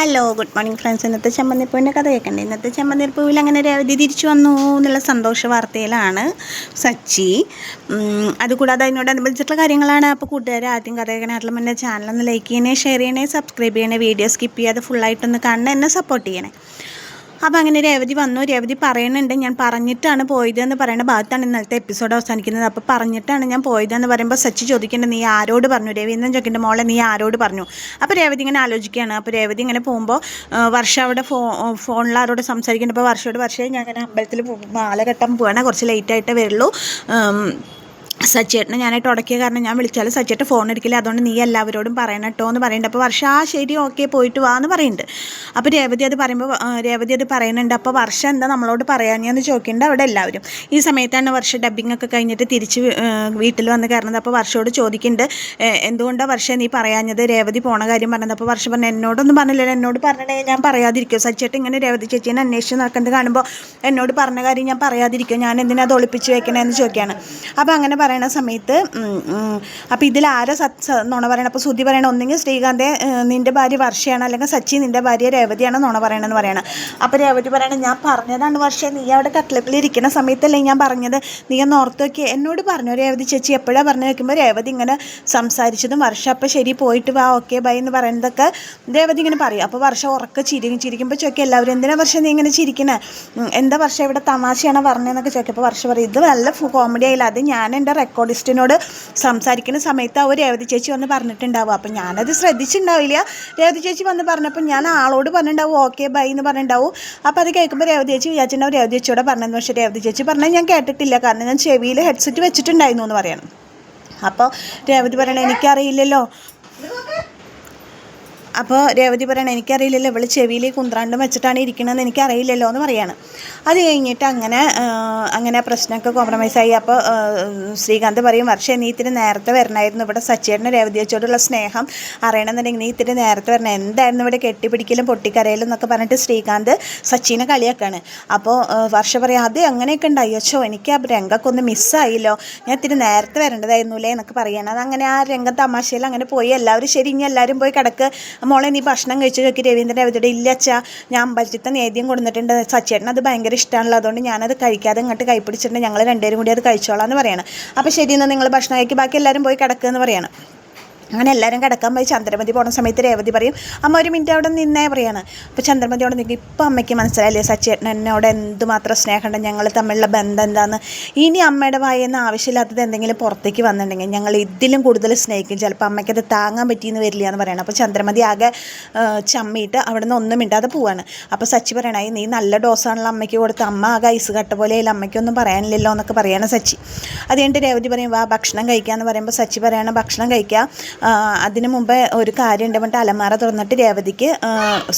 Hello good morning friends. ഇന്നത്തെ ചമ്മന്തിപ്പൂവിൻ്റെ കഥ കേൾക്കണ്ടേ? ഇന്നത്തെ ചമ്മന്തിപ്പൂവിൽ അങ്ങനെ രേവതി തിരിച്ചു വന്നു എന്നുള്ള സന്തോഷ വാർത്തയിലാണ് സച്ചി. അതുകൂടാതെ അതിനോടനുബന്ധിച്ചിട്ടുള്ള കാര്യങ്ങളാണ്. അപ്പോൾ കൂട്ടുകാർ ആദ്യം കഥ കേൾക്കണമായിട്ടുള്ള എൻ്റെ ചാനലൊന്ന് ലൈക്ക് ചെയ്യണേ, ഷെയർ ചെയ്യണേ, സബ്സ്ക്രൈബ് ചെയ്യണേ, വീഡിയോ സ്കിപ്പ് ചെയ്യാതെ ഫുള്ളായിട്ടൊന്ന് കാണണം, എന്നെ സപ്പോർട്ട് ചെയ്യണേ. അപ്പോൾ അങ്ങനെ രേവതി വന്നു. രേവതി പറയുന്നുണ്ട്, ഞാൻ പറഞ്ഞിട്ടാണ് പോയതെന്ന് പറയുന്ന ഭാഗത്താണ് ഇന്നലത്തെ എപ്പിസോഡ് അവസാനിക്കുന്നത്. അപ്പോൾ പറഞ്ഞിട്ടാണ് ഞാൻ പോയതെന്ന് പറയുമ്പോൾ സച്ചി ചോദിക്കേണ്ടത്, നീ ആരോട് പറഞ്ഞു? രവീന്ദ്രൻ ചോദിക്കേണ്ട, മോളെ നീ ആരോട് പറഞ്ഞു? അപ്പോൾ രേവതി ഇങ്ങനെ ആലോചിക്കുകയാണ്. അപ്പോൾ രേവതി ഇങ്ങനെ പോകുമ്പോൾ വർഷ അവിടെ ഫോണിൽ ആരോട് സംസാരിക്കുന്നുണ്ട്. അപ്പോൾ വർഷയോട് ഞാൻ അങ്ങനെ അമ്പലത്തിൽ മാല കെട്ടാൻ പോവാണ്, കുറച്ച് ലേറ്റായിട്ടേ വരുള്ളൂ, സച്ചേട്ടനെ ഞാനായിട്ട് ഉടക്കിയ കാരണം ഞാൻ വിളിച്ചാൽ സച്ചേട്ടൻ ഫോൺ എടുക്കില്ല, അതുകൊണ്ട് നീ എല്ലാവരോടും പറയണം കേട്ടോ എന്ന് പറയുന്നുണ്ട്. അപ്പോൾ വർഷ ശരി ഓക്കെ പോയിട്ട് വാ എന്ന് പറയുന്നുണ്ട്. അപ്പോൾ രേവതി അത് പറയുന്നുണ്ട്. അപ്പോൾ വർഷ എന്താ നമ്മളോട് പറയാഞ്ഞെന്ന് ചോദിക്കേണ്ട അവിടെ എല്ലാവരും. ഈ സമയത്താണ് വർഷ ഡബ്ബിംഗ് ഒക്കെ കഴിഞ്ഞിട്ട് തിരിച്ച് വീട്ടിൽ വന്ന് കയറുന്നത്. അപ്പോൾ വർഷയോട് ചോദിക്കുന്നുണ്ട്, എന്തുകൊണ്ടാണ് വർഷ നീ പറയാഞ്ഞത്? രേവതി പോണ കാര്യം പറഞ്ഞത്. അപ്പോൾ വർഷ പറഞ്ഞു, എന്നോടൊന്നും പറഞ്ഞില്ലല്ലോ, എന്നോട് പറഞ്ഞേ ഞാൻ പറയാതിരിക്കും. സച്ചേട്ടൻ ഇങ്ങനെ രേവതി ചേച്ചീനെ അന്വേഷിച്ച് നടക്കുന്നത് കാണുമ്പോൾ എന്നോട് പറഞ്ഞ കാര്യം ഞാൻ പറയാതിരിക്കും, ഞാൻ എന്തിനാ അത് ഒളിപ്പിച്ച് വെക്കണേന്ന് ചോദിക്കുകയാണ്. അപ്പോൾ അങ്ങനെ പറയണ സമയത്ത് അപ്പോൾ ഇതിൽ ആരാ നുണ പറയണം? അപ്പോൾ ശ്രുതി പറയണം, ഒന്നെങ്കിൽ ശ്രീകാന്തെ നിൻ്റെ ഭാര്യ വർഷയാണ്, അല്ലെങ്കിൽ സച്ചി നിൻ്റെ ഭാര്യ രേവതിയാണ് നുണ പറയണമെന്ന് പറയണം. അപ്പോൾ രേവതി പറയണം, ഞാൻ പറഞ്ഞതാണ് വർഷ, നീ അവിടെ കട്ട്ലപ്പിൽ ഇരിക്കുന്ന സമയത്തല്ലേ ഞാൻ പറഞ്ഞത്, നീ ഒന്ന് ഓർത്ത് നോക്കി, എന്നോട് പറഞ്ഞു രേവതി ചേച്ചി എപ്പോഴാണ് പറഞ്ഞു വെക്കുമ്പോൾ രേവതി ഇങ്ങനെ സംസാരിച്ചതും വർഷ അപ്പോൾ ശരി പോയിട്ട് വാ ഓക്കെ ബൈ എന്ന് പറയുന്നതൊക്കെ രേവതി ഇങ്ങനെ പറയും. അപ്പോൾ വർഷ ഉറക്കെ ചിരിക്കുമ്പോൾ ചോദിക്കുക എല്ലാവരും, എന്തിനാ വർഷ നീ ഇങ്ങനെ ചിരിക്കണേ, എന്താ വർഷ ഇവിടെ തമാശയാണ് പറഞ്ഞതെന്നൊക്കെ ചോദിക്കും. അപ്പോൾ വർഷ പറയും, ഇത് നല്ല കോമഡി ആയില്ല, അത് ഞാൻ എൻ്റെ റെക്കോർഡിസ്റ്റിനോട് സംസാരിക്കുന്ന സമയത്ത് അവർ രേവതി ചേച്ചി വന്ന് പറഞ്ഞിട്ടുണ്ടാവും, അപ്പം ഞാനത് ശ്രദ്ധിച്ചിട്ടുണ്ടാവില്ല. രേവതി ചേച്ചി വന്ന് പറഞ്ഞപ്പോൾ ഞാൻ ആളോട് പറഞ്ഞിട്ടുണ്ടാവും ഓക്കെ ബൈ എന്ന് പറഞ്ഞിട്ടുണ്ടാവും. അപ്പോൾ അത് കേൾക്കുമ്പോൾ രേവതി ചേച്ചി വിചാരിച്ചിട്ടുണ്ടാവും രേവതി ചേച്ചിയോട് പറഞ്ഞതെന്ന്. പക്ഷേ രേവതി ചേച്ചി പറഞ്ഞാൽ ഞാൻ കേട്ടിട്ടില്ല, കാരണം ഞാൻ ചെവിയിൽ ഹെഡ്സെറ്റ് വെച്ചിട്ടുണ്ടായിരുന്നു എന്ന് പറയണം. അപ്പോൾ രേവതി പറയണ, എനിക്കറിയില്ലല്ലോ. അപ്പോൾ രേവതി പറയണം, എനിക്കറിയില്ലല്ലോ, ഇവൾ ചെവിയിൽ കുന്ത്രാണ്ടും വെച്ചിട്ടാണ് ഇരിക്കണമെന്ന് എനിക്കറിയില്ലല്ലോ എന്ന് പറയാണ്. അത് കഴിഞ്ഞിട്ട് അങ്ങനെ പ്രശ്നമൊക്കെ കോംപ്രമൈസായി. അപ്പോൾ ശ്രീകാന്ത് പറയും, വർഷേ നീ ഇത്തിരി നേരത്തെ വരണമായിരുന്നു, ഇവിടെ സച്ചേട്ടന് രേവതി ചേച്ചിയോടുള്ള സ്നേഹം അറിയണമെന്നുണ്ടെങ്കിൽ നീ ഇത്തിരി നേരത്തെ വരണം, എന്തായിരുന്നു ഇവിടെ കെട്ടിപ്പിടിക്കലും പൊട്ടിക്കരയിലും എന്നൊക്കെ പറഞ്ഞിട്ട് ശ്രീകാന്ത് സച്ചിനെ കളിയാക്കാണ്. അപ്പോൾ വർഷ പറയും, അത് അങ്ങനെയൊക്കെ ഉണ്ടായി, അച്ചോ എനിക്ക് ആ രംഗമൊക്കെ ഒന്ന് മിസ്സായില്ലോ, ഞാൻ ഇത്തിരി നേരത്തെ വരേണ്ടതായിരുന്നില്ലേ എന്നൊക്കെ പറയണം. അതങ്ങനെ ആ രംഗം തമാശയിൽ അങ്ങനെ പോയി. എല്ലാവരും ശരി, ഇനി എല്ലാവരും പോയി കിടക്ക്, മോളെ നീ ഭക്ഷണം കഴിച്ചു നോക്കി. രവീന്ദ്രൻ രേവതിയുടെ ഇല്ല അച്ഛാ, ഞാൻ അമ്പലത്തിത്തെ നേദ്യം കൊടുത്തിട്ടുണ്ട്, സച്ചേട്ടൻ അത് ഭയങ്കര ഇഷ്ടമാണല്ലോ, അതുകൊണ്ട് ഞാനത് കഴിക്കാതെ ഇങ്ങോട്ട് കൈപ്പിടിച്ചിട്ടുണ്ട്, ഞങ്ങൾ രണ്ടുപേരും കൂടി അത് കഴിച്ചോളാം എന്ന് പറയണം. അപ്പോൾ ശരി എന്നാൽ നിങ്ങൾ ഭക്ഷണം കഴിക്കും, ബാക്കി എല്ലാവരും പോയി കിടക്കുക എന്ന് പറയണം. അങ്ങനെ എല്ലാവരും കിടക്കാൻ പോയി. ചന്ദ്രമതി പോകുന്ന സമയത്ത് രേവതി പറയും, അമ്മ ഒരു മിനിറ്റ് അവിടെ നിന്നേ പറയാണ്. അപ്പോൾ ചന്ദ്രമതി അവിടെ നിൽക്കും, ഇപ്പം അമ്മയ്ക്ക് മനസ്സിലായില്ലേ സച്ചേട്ടൻ എന്നോട് എന്തുമാത്രം സ്നേഹമുണ്ട്, ഞങ്ങൾ തമ്മിലുള്ള ബന്ധം എന്താണെന്ന്. ഇനി അമ്മയുടെ വായെന്ന് ആവശ്യമില്ലാത്തത് എന്തെങ്കിലും പുറത്തേക്ക് വന്നിട്ടുണ്ടെങ്കിൽ ഞങ്ങൾ ഇതിലും കൂടുതൽ സ്നേഹിക്കും, ചിലപ്പോൾ അമ്മയ്ക്കത് താങ്ങാൻ പറ്റിയെന്ന് വരില്ല എന്ന് പറയണം. അപ്പോൾ ചന്ദ്രമതി ആകെ ചമ്മിയിട്ട് അവിടെ നിന്ന് ഒന്നും മിണ്ടാതെ പോവാണ്. അപ്പോൾ സച്ചി പറയണ, നീ നല്ല ഡോസാണല്ലോ അമ്മയ്ക്ക് കൊടുത്ത്, അമ്മ ആകെ ഐസ് കട്ട പോലെയല്ല, അമ്മയ്ക്കൊന്നും പറയാനില്ലല്ലോ എന്നൊക്കെ പറയണം സച്ചി. അത് കഴിഞ്ഞിട്ട് രേവതി പറയും, വാ ഭക്ഷണം കഴിക്കാമെന്ന് പറയുമ്പോൾ സച്ചി പറയണം, ഭക്ഷണം കഴിക്കാം, അതിന് മുമ്പ് ഒരു കാര്യം ഉണ്ട് പറഞ്ഞിട്ട് അലമാര തുറന്നിട്ട് രേവതിക്ക്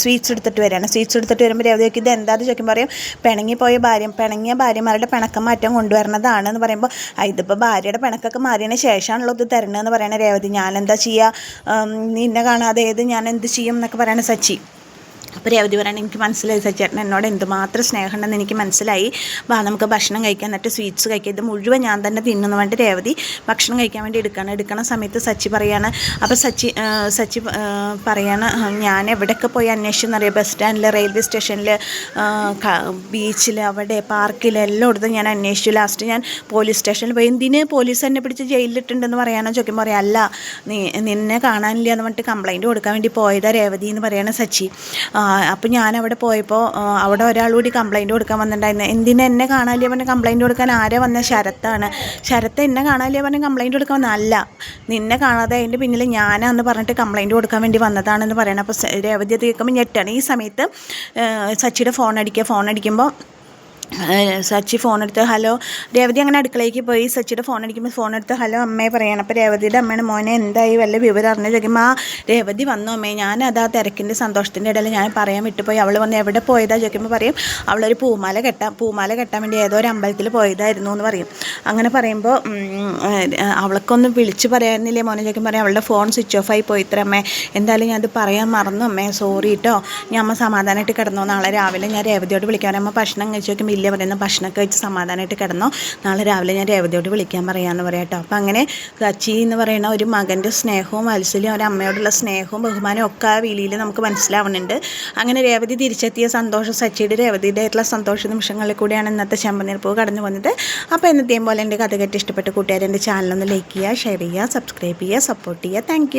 സ്വീറ്റ്സ് എടുത്തിട്ട് വരികയാണ്. സ്വീറ്റ്സ് എടുത്തിട്ട് വരുമ്പോൾ രേവതിക്ക് ഇത് എന്താണെന്ന് ചോദിക്കുമ്പോൾ പറയും, പിണങ്ങിയ ഭാര്യമാരുടെ പിണക്കം മാറ്റം കൊണ്ടുവരുന്നതാണെന്ന് പറയുമ്പോൾ, ഇതിപ്പോൾ ഭാര്യയുടെ പിണക്കൊക്കെ മാറിയതിന് ശേഷമാണല്ലോ ഇത് തരണമെന്ന് പറയണ രേവതി. ഞാനെന്താ ചെയ്യുക, നിന്നെ കാണാതെ ഞാൻ എന്ത് ചെയ്യും എന്നൊക്കെ പറയണ സച്ചി. അപ്പോൾ രേവതി പറയണം, എനിക്ക് മനസ്സിലായി സച്ചേട്ടൻ എന്നോട് എന്തുമാത്രം സ്നേഹമുണ്ടെന്ന് എനിക്ക് മനസ്സിലായി, വാ നമുക്ക് ഭക്ഷണം കഴിക്കാൻ, എന്നിട്ട് സ്വീറ്റ്സ് കഴിക്കുക, ഇത് മുഴുവൻ ഞാൻ തന്നെ തിന്നുന്നു വേണ്ടി രേവതി ഭക്ഷണം കഴിക്കാൻ വേണ്ടി എടുക്കണ സമയത്ത് സച്ചി പറയാണ്. അപ്പോൾ സച്ചി പറയാണ്, ഞാൻ എവിടെയൊക്കെ പോയി അന്വേഷിച്ചെന്നറിയാം, ബസ് സ്റ്റാൻഡിൽ, റെയിൽവേ സ്റ്റേഷനിൽ, ബീച്ചിൽ, അവിടെ പാർക്കിൽ എല്ലായിടത്തും ഞാൻ അന്വേഷിച്ചു. ലാസ്റ്റ് ഞാൻ പോലീസ് സ്റ്റേഷനിൽ പോയി. എന്തിന് പോലീസ് എന്നെ പിടിച്ച് ജയിലിലിട്ടുണ്ടെന്ന് പറയാനോ ചോദിക്കുമ്പോൾ പറയാം, അല്ല നിന്നെ കാണാനില്ല എന്ന് പറഞ്ഞിട്ട് കംപ്ലൈൻറ്റ് കൊടുക്കാൻ വേണ്ടി പോയതാ രേവതി എന്ന് പറയാണ് സച്ചി. അപ്പോൾ ഞാനവിടെ പോയപ്പോൾ അവിടെ ഒരാൾ കൂടി കംപ്ലൈൻറ്റ് കൊടുക്കാൻ വന്നിട്ടുണ്ടായിരുന്നു. എന്തിനാ എന്നെ കാണാനില്ല പറഞ്ഞ് കംപ്ലൈൻറ്റ് കൊടുക്കാൻ ആരാ വന്നത്? ശരത്താണ്. ശരത്ത് എന്നെ കാണാനില്ല പറഞ്ഞ് കംപ്ലൈൻറ്റ് കൊടുക്കാൻ വന്ന, അല്ല നിന്നെ കാണാതെ അതിൻ്റെ പിന്നിൽ ഞാനാന്ന് പറഞ്ഞിട്ട് കംപ്ലൈൻറ്റ് കൊടുക്കാൻ വേണ്ടി വന്നതാണെന്ന് പറയണം. അപ്പോൾ രേവതി അത് കേൾക്കുമ്പോൾ ഞെട്ടാണ്. ഈ സമയത്ത് സച്ചിയുടെ ഫോൺ അടിക്കുമ്പോൾ സച്ചി ഫോണെടുത്ത് ഹലോ, രേവതി അങ്ങനെ അടുക്കളയ്ക്ക് പോയി. സച്ചിയുടെ ഫോൺ അടിക്കുമ്പോൾ ഫോണെടുത്ത് ഹലോ അമ്മയെ പറയണം. അപ്പോൾ രേവതിയുടെ അമ്മയാണ്, മോനെ എന്തായി വല്ല വിവരം അറിഞ്ഞു ചോദിക്കുമ്പോൾ, രേവതി വന്നു അമ്മേ, ഞാനത് ആ തിരക്കിൻ്റെ സന്തോഷത്തിൻ്റെ ഇടയിൽ ഞാൻ പറയാൻ വിട്ടുപോയി, അവൾ വന്ന് എവിടെ പോയതാ ചോദിക്കുമ്പോൾ പറയും, അവളൊരു പൂമാല കെട്ടാൻ വേണ്ടി ഏതോ ഒരു അമ്പലത്തിൽ പോയതായിരുന്നു എന്ന് പറയും. അങ്ങനെ പറയുമ്പോൾ അവൾക്കൊന്നും വിളിച്ച് പറയാനില്ലേ മോനെ ചോദിക്കുമ്പോൾ പറയും, അവളുടെ ഫോൺ സ്വിച്ച് ഓഫ് ആയി പോയിത്ര അമ്മേ, എന്തായാലും ഞാനത് പറയാൻ മറന്നു അമ്മേ, സോറി കേട്ടോ, ഞാൻ അമ്മ സമാധാനമായിട്ട് കിടന്നു, നാളെ രാവിലെ ഞാൻ രേവതിയോട് വിളിക്കാൻ. അമ്മ ഭക്ഷണം കഴിച്ച് നോക്കുമ്പോൾ ഇല്ല പറയുന്ന ഭക്ഷണമൊക്കെ കഴിച്ച് സമാധാനമായിട്ട് കിടന്നോ, നാളെ രാവിലെ ഞാൻ രേവതിയോട് വിളിക്കാൻ പറയാമെന്ന് പറയാം കേട്ടോ. അപ്പോൾ അങ്ങനെ സച്ചി എന്ന് പറയുന്ന ഒരു മകൻ്റെ സ്നേഹവും വാത്സല്യവും ഒരു അമ്മയോടുള്ള സ്നേഹവും ബഹുമാനവും ഒക്കെ ആ വിളിയിൽ നമുക്ക് മനസ്സിലാവുന്നുണ്ട്. അങ്ങനെ രേവതി തിരിച്ചെത്തിയ സന്തോഷം, സച്ചിയുടെ രേവതിയുടെ ആയിട്ടുള്ള സന്തോഷ നിമിഷങ്ങളിൽ കൂടിയാണ് ഇന്നത്തെ ചെമ്പനീർപ്പൂ കടന്നു വന്നത്. അപ്പോൾ എന്നത്തെയും പോലെ എൻ്റെ കഥ കേട്ട് ഇഷ്ടപ്പെട്ട കൂട്ടുകാർ എൻ്റെ ചാനലൊന്ന് ലൈക്ക് ചെയ്യുക, ഷെയർ ചെയ്യുക, സബ്സ്ക്രൈബ് ചെയ്യുക, സപ്പോർട്ട് ചെയ്യുക. താങ്ക്